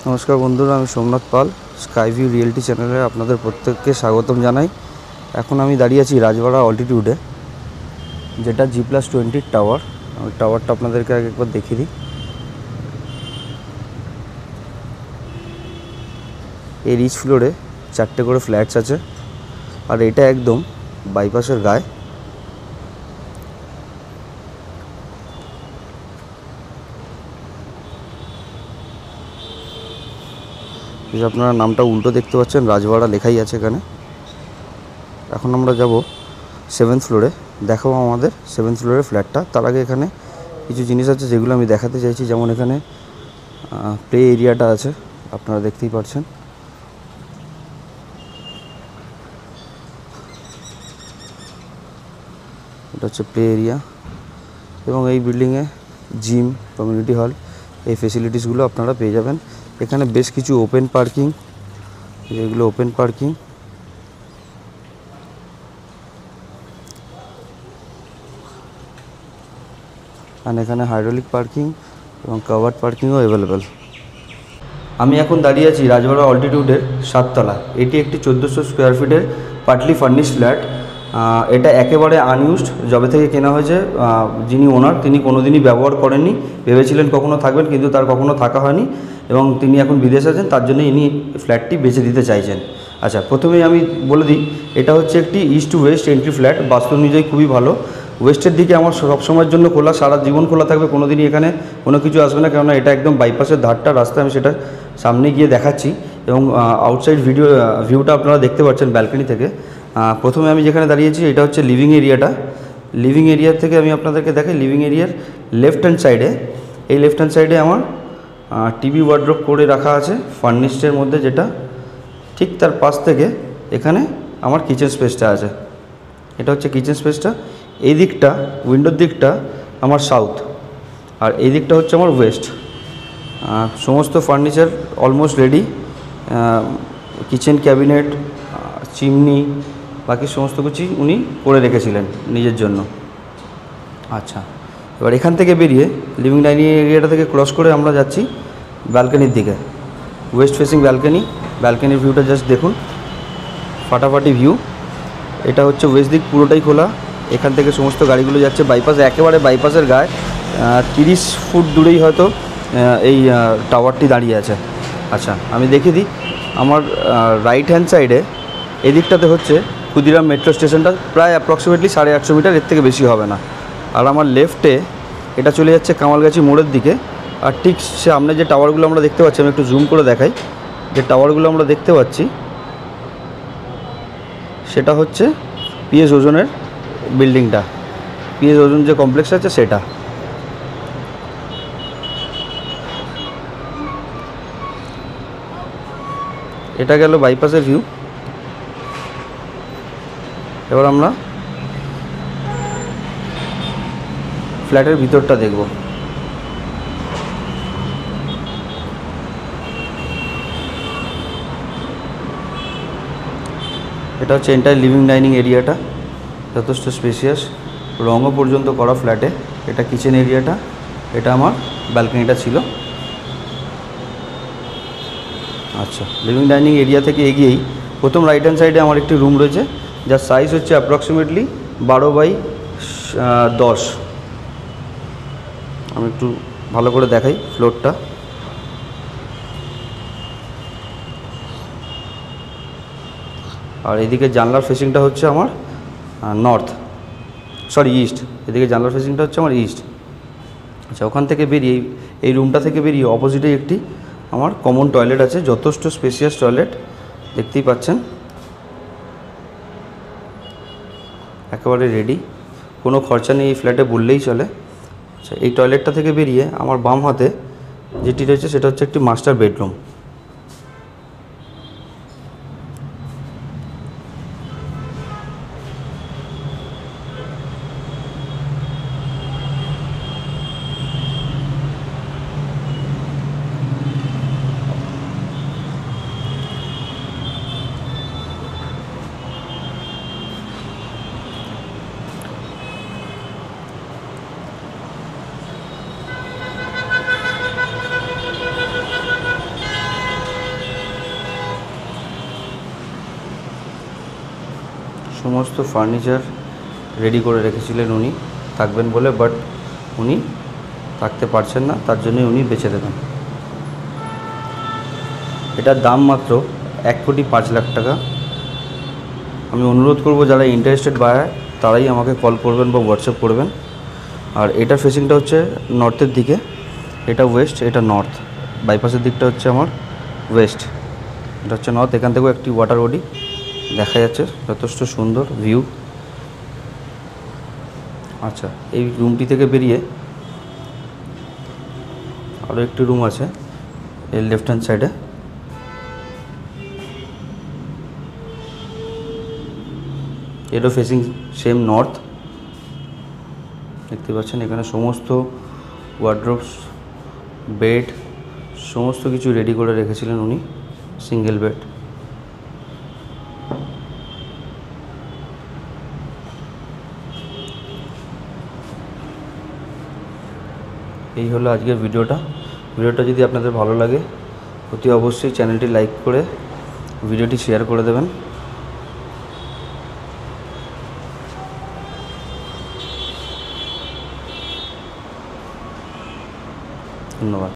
নমস্কার বন্ধুরা, আমি সোমনাথ পাল। স্কাইভিউ রিয়েলিটি চ্যানেলে আপনাদের প্রত্যেককে স্বাগতম জানাই। এখন আমি দাঁড়িয়ে আছি রাজবাড়া অল্টিটিউডে, যেটা G+20 টাওয়ার। আমি টাওয়ারটা আপনাদেরকে আগে একবার দেখিয়ে দিই। এই রিচ ফ্লোরে 4টে করে ফ্ল্যাটস আছে, আর এটা একদম বাইপাসের গায়ে। আপনারা নামটা উল্টো দেখতে পাচ্ছেন, রাজবাড়া লেখাই আছে এখানে। এখন আমরা যাব 7th ফ্লোরে, দেখাবো আমাদের 7th ফ্লোরের ফ্ল্যাটটা। তার আগে এখানে কিছু জিনিস আছে যেগুলো আমি দেখাতে চাইছি। যেমন এখানে প্লে এরিয়াটা আছে, আপনারা দেখতেই পাচ্ছেন। এটা হচ্ছে প্লে এরিয়া, এবং এই বিল্ডিংয়ে জিম, কমিউনিটি হল, এই ফেসিলিটিসগুলো আপনারা পেয়ে যাবেন। এখানে বেশ কিছু ওপেন পার্কিং, যেগুলো ওপেন পার্কিং। আর এখানে হাইড্রোলিক পার্কিং এবং কাভার্ড পার্কিংও অ্যাভেলেবেল। আমি এখন দাঁড়িয়ে আছি রাজবাড়া অল্টিটিউডের 7 তলা। এটি একটি 1400 স্কোয়ার ফিটের পার্টলি ফার্নিশড ফ্ল্যাট। এটা একেবারে আনইউজড, যবে থেকে কেনা হয়েছে। যিনি ওনার, তিনি কোনোদিনই ব্যবহার করেননি। ভেবেছিলেন কখনো থাকবেন, কিন্তু তার কখনো থাকা হয়নি, এবং তিনি এখন বিদেশে আছেন, তার জন্য ইনি ফ্ল্যাটটি বেচে দিতে চাইছেন। আচ্ছা, প্রথমেই আমি বলে দিই, এটা হচ্ছে একটি east two West entry flat. বাস্তু অনুযায়ী খুবই ভালো। ওয়েস্টের দিকে আমার সবসময়ের জন্য খোলা, সারা জীবন খোলা থাকবে, কোনো দিনই এখানে কোনো কিছু আসবে না, কেননা এটা একদম বাইপাসের ধারটা রাস্তা। আমি সেটা সামনে গিয়ে দেখাচ্ছি, এবং আউটসাইড ভিউটা আপনারা দেখতে পাচ্ছেন ব্যালকনি থেকে। প্রথমে আমি যেখানে দাঁড়িয়েছি, এটা হচ্ছে লিভিং এরিয়াটা। লিভিং এরিয়া থেকে আমি আপনাদেরকে দেখাই। লিভিং এরিয়ার লেফট হ্যান্ড সাইডে, এই লেফট হ্যান্ড সাইডে আমার টিভি ওয়ার্ড্রপ করে রাখা আছে ফার্নিশডের মধ্যে, যেটা ঠিক তার পাশ থেকে এখানে আমার কিচেন স্পেসটা আছে। এটা হচ্ছে কিচেন স্পেসটা। এই দিকটা, উইন্ডোর দিকটা আমার সাউথ, আর এই দিকটা হচ্ছে আমার ওয়েস্ট। সমস্ত furniture almost ready. Kitchen cabinet, chimney, বাকি সমস্ত কিছু উনি করে রেখেছিলেন নিজের জন্য। আচ্ছা, এবার এখান থেকে বেরিয়ে লিভিং ডাইনিং এরিয়াটা থেকে ক্রস করে আমরা যাচ্ছি ব্যালকনির দিকে। West facing balcony. ব্যালকনির ভিউটা জাস্ট দেখুন, ফাটাফাটি ভিউ। এটা হচ্ছে ওয়েস্ট দিক, পুরোটাই খোলা। এখান থেকে সমস্ত গাড়িগুলো যাচ্ছে বাইপাস, একেবারে বাইপাসের গায়ে। 30 ফুট দূরেই হয়তো এই টাওয়ারটি দাঁড়িয়ে আছে। আচ্ছা, আমি দেখিয়ে দিই। আমার রাইট হ্যান্ড সাইডে এদিকটাতে হচ্ছে ক্ষুদিরাম মেট্রো স্টেশনটা, প্রায় অ্যাপ্রক্সিমেটলি 850 মিটার, এর থেকে বেশি হবে না। আর আমার লেফটে এটা চলে যাচ্ছে কামালগাছি মোড়ের দিকে। আর ঠিক সামনে যে টাওয়ারগুলো আমরা দেখতে পাচ্ছি, আমি একটু জুম করে দেখাই। যে টাওয়ারগুলো আমরা দেখতে পাচ্ছি, সেটা হচ্ছে পিএস ওজনের বিল্ডিংটা, পিএস ওজন যে কমপ্লেক্স আছে সেটা। এটা গেল বাইপাসের ভিউ। এবার আমরা ফ্ল্যাটের ভিতরটা দেখব। এটা হচ্ছে এন্টায়ার লিভিং ডাইনিং এরিয়াটা, যথেষ্ট স্পেসিয়াস, রঙও পর্যন্ত করা ফ্ল্যাটে। এটা কিচেন এরিয়াটা, এটা আমার ব্যালকনিটা ছিল। আচ্ছা, লিভিং ডাইনিং এরিয়া থেকে এগিয়েই প্রথম রাইট হ্যান্ড সাইডে আমার একটি রুম রয়েছে, যার সাইজ হচ্ছে অ্যাপ্রক্সিমেটলি 12x10। আমি একটু ভালো করে দেখাই ফ্লোরটা। আর এদিকে জানলার ফেসিংটা হচ্ছে আমার ইস্ট। এদিকে জানলার ফেসিংটা হচ্ছে আমার ইস্ট। আচ্ছা, ওখান থেকে বেরিয়ে, এই রুমটা থেকে বেরিয়ে অপোজিটে একটি আমার কমন টয়লেট আছে, যথেষ্ট স্পেসিয়াস টয়লেট, দেখতেই পাচ্ছেন, একেবারে রেডি, কোনো খরচা নেই এই ফ্ল্যাটে বললেই চলে। আচ্ছা, এই টয়লেটটা থেকে বেরিয়ে আমার বাম হাতে যেটি রয়েছে সেটা হচ্ছে একটি মাস্টার বেডরুম। সমস্ত ফার্নিচার রেডি করে রেখেছিলেন উনি থাকবেন বলে, বাট উনি থাকতে পারছেন না, তার জন্যই উনি বেচে দেবেন। এটার দাম মাত্র 1,05,00,000 টাকা। আমি অনুরোধ করব যারা ইন্টারেস্টেড বায়ার তারাই আমাকে কল করবেন বা হোয়াটসঅ্যাপ করবেন। আর এটার ফেসিংটা হচ্ছে নর্থের দিকে, এটা ওয়েস্ট, এটা নর্থ। বাইপাসের দিকটা হচ্ছে আমার ওয়েস্ট, এটা হচ্ছে নর্থ। এখান থেকেও একটি ওয়াটার বডি দেখা যাচ্ছে, যথেষ্ট সুন্দর ভিউ। আচ্ছা, এই রুমটি থেকে বেরিয়ে আরও একটি রুম আছে এর লেফট হ্যান্ড সাইডে। এরও ফেসিং সেম নর্থ। দেখতে পাচ্ছেন এখানে সমস্ত ওয়ার্ড্রোবস, বেড, সমস্ত কিছু রেডি করে রেখেছিলেন উনি, সিঙ্গেল বেড। এই হলো আজকের ভিডিওটা। ভিডিওটা যদি আপনাদের ভালো লাগে অতি অবশ্যই চ্যানেলটি লাইক করে ভিডিওটি শেয়ার করে দেবেন। ধন্যবাদ।